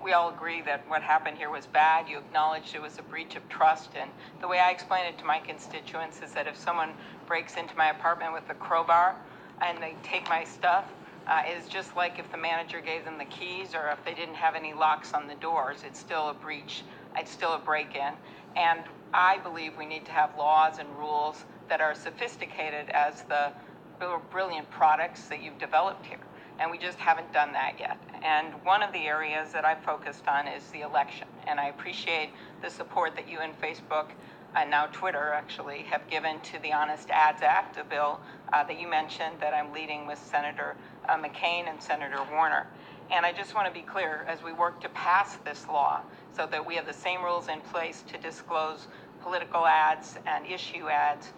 think we all agree that what happened here was bad. You acknowledged it was a breach of trust. And the way I explain it to my constituents is that if someone breaks into my apartment with a crowbar and they take my stuff, it is just like if the manager gave them the keys or if they didn't have any locks on the doors. It's still a breach. It's still a break-in. And I believe we need to have laws and rules that are sophisticated as the brilliant products that you've developed here. And we just haven't done that yet. And one of the areas that I've focused on is the election. And I appreciate the support that you and Facebook, and now Twitter actually, have given to the Honest Ads Act, a bill that you mentioned that I'm leading with Senator McCain and Senator Warner. And I just want to be clear, as we work to pass this law so that we have the same rules in place to disclose political ads and issue ads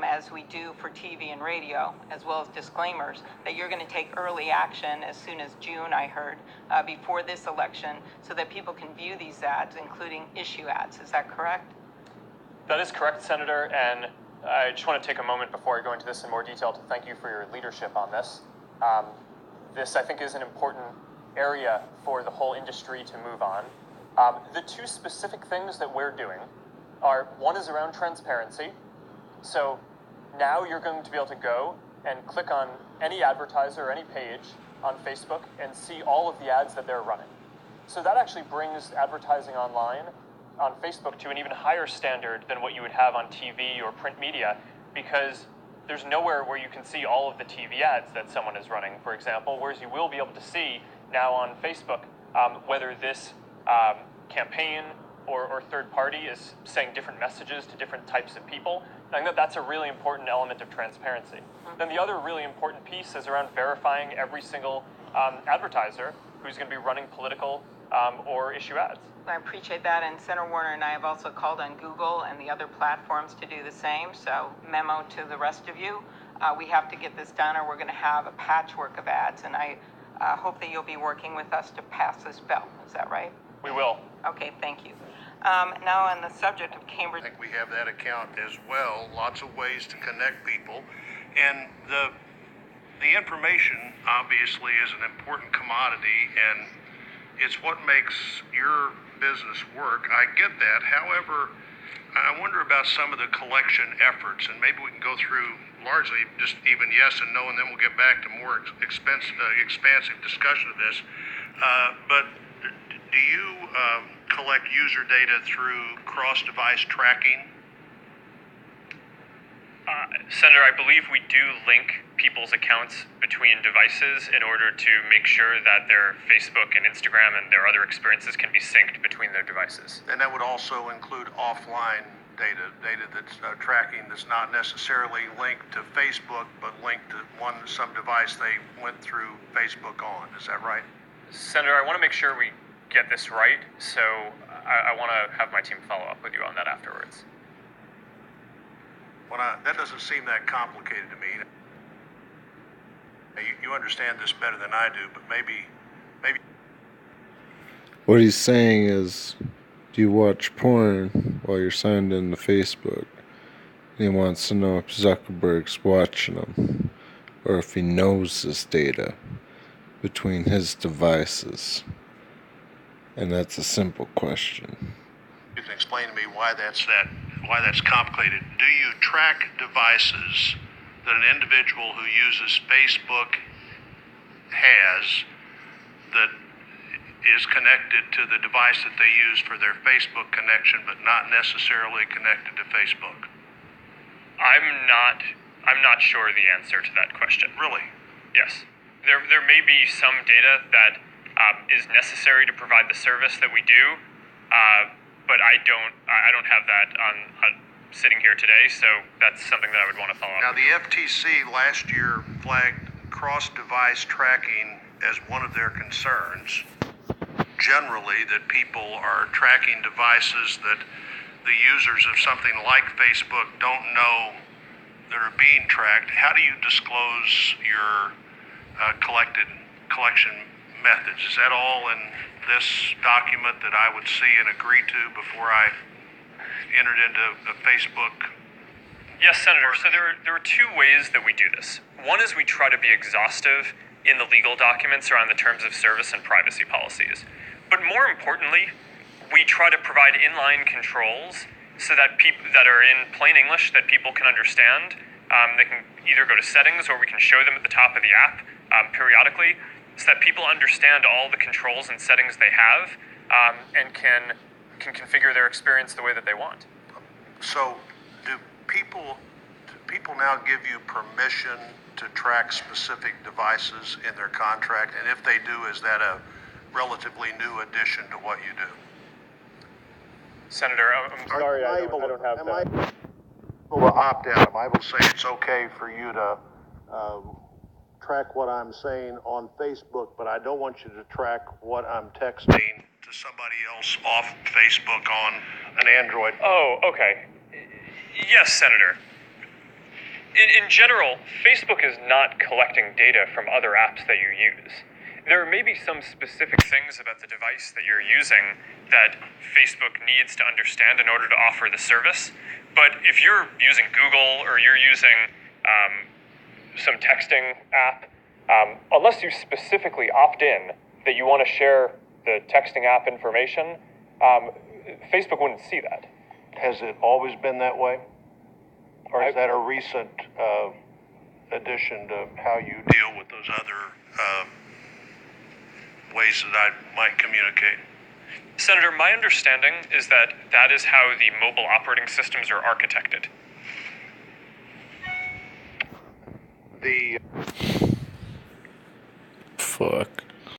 as we do for TV and radio, as well as disclaimers, that you're going to take early action as soon as June, I heard, before this election, so that people can view these ads, including issue ads. Is that correct? That is correct, Senator, and I just want to take a moment before I go into this in more detail to thank you for your leadership on this. This, I think, is an important area for the whole industry to move on. The two specific things that we're doing are, one is around transparency. So now you're going to be able to go and click on any advertiser or any page on Facebook and see all of the ads that they're running. So that actually brings advertising online on Facebook to an even higher standard than what you would have on TV or print media, because there's nowhere where you can see all of the TV ads that someone is running, for example, whereas you will be able to see now on Facebook whether this campaign or third party is saying different messages to different types of people. I think that that's a really important element of transparency. Then the other really important piece is around verifying every single advertiser who's going to be running political or issue ads. I appreciate that, and Senator Warner and I have also called on Google and the other platforms to do the same, so memo to the rest of you. We have to get this done or we're going to have a patchwork of ads, and I hope that you'll be working with us to pass this bill. Is that right? We will. Okay, thank you. Now on the subject of Cambridge. I think we have that account as well, lots of ways to connect people. And the information obviously is an important commodity, and it's what makes your business work. I get that. However, I wonder about some of the collection efforts, and maybe we can go through largely just even yes and no, and then we'll get back to more expansive discussion of this. But do you collect user data through cross-device tracking? Senator, I believe we do link people's accounts between devices in order to make sure that their Facebook and Instagram and their other experiences can be synced between their devices. And that would also include offline data that's tracking that's not necessarily linked to Facebook, but linked to some device they went through Facebook on. Is that right? Senator, I want to make sure we get this right, so I want to have my team follow up with you on that afterwards. Well, that doesn't seem that complicated to me. You understand this better than I do, but maybe. What he's saying is, do you watch porn while you're signed into Facebook? He wants to know if Zuckerberg's watching him, or if he knows this data between his devices. And that's a simple question. You can explain to me why that's complicated. Do you track devices that an individual who uses Facebook has that is connected to the device that they use for their Facebook connection, but not necessarily connected to Facebook? I'm not sure the answer to that question. Really? Yes. There may be some data that is necessary to provide the service that we do, but I don't have that on sitting here today, so that's something that I would want to follow up. Now, the FTC last year flagged cross-device tracking as one of their concerns. Generally, that people are tracking devices that the users of something like Facebook don't know that are being tracked. How do you disclose your collection methods? Is that all in this document that I would see and agree to before I entered into a Facebook? Yes, Senator. So there are two ways that we do this. One is we try to be exhaustive in the legal documents around the terms of service and privacy policies. But more importantly, we try to provide inline controls so that people that are in plain English that people can understand. They can either go to settings or we can show them at the top of the app periodically so that people understand all the controls and settings they have and can configure their experience the way that they want. So do people now give you permission to track specific devices in their contract? And if they do, is that a relatively new addition to what you do? Senator, I'm sorry, I don't have am that. I able to opt out? Am I able to say it's okay for you to track what I'm saying on Facebook, but I don't want you to track what I'm texting to somebody else off Facebook on an Android? Oh, okay. Yes, Senator. In general, Facebook is not collecting data from other apps that you use. There may be some specific things about the device that you're using that Facebook needs to understand in order to offer the service. But if you're using Google or you're using some texting app, unless you specifically opt in that you want to share the texting app information, Facebook wouldn't see that. Has it always been that way? Or is that a recent addition to how you deal with those other ways that I might communicate? Senator, my understanding is that that is how the mobile operating systems are architected. The Fuck.